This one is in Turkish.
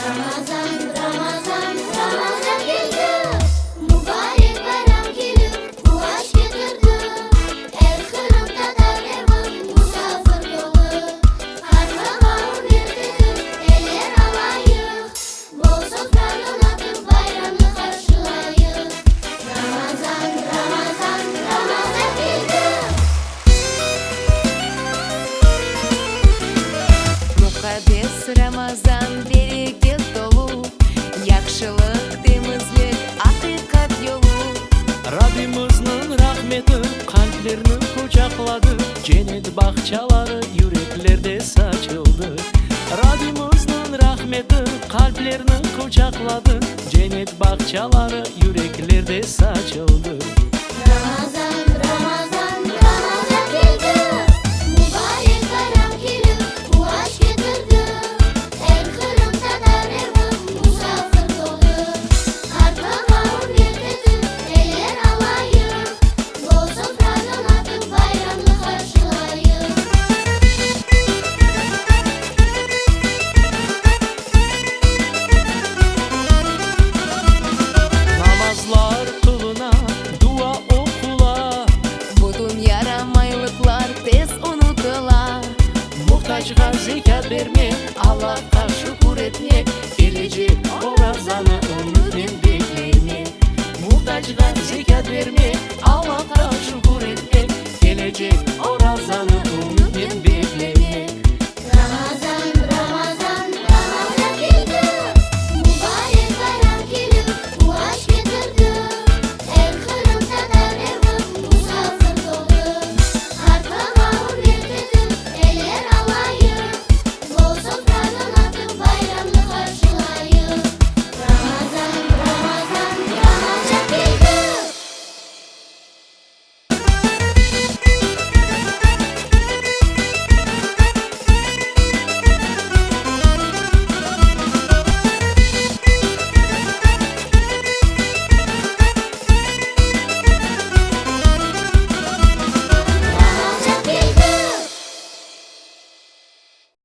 Ramazan geldi. Mübarek bayram gelip kuvvaş getirdi. El kırımda darlemin musafir dolu. Harma bağır verdidir eller alayık. Bol sofradan atıp bayramı karşılayık. Ramazan geldi. Mukaddes Ramazan bereket dolu, yaxshilik temizlik haqiqat yo'li. Rabbimizning rahmeti qalblarni kuchoqladi, cennet baqchalari yuraklarda saçıldı. Rabbimizning rahmeti qalblarni kuchoqladi, cennet baqchalari yuraklarda saçıldı. Ramazan geldi. Mübarek bayram gelip kuvvaş getirdi. El kırımda darlemin musafir dolu. Harma bağır verdidir eller alayık. Bol sofradan atıp bayramı karşılayık. Namazlar kılına, dua okula, Bu dünyada maylıklar tez unutular. muhtaçga zekat berme, Allah'a şükür etme,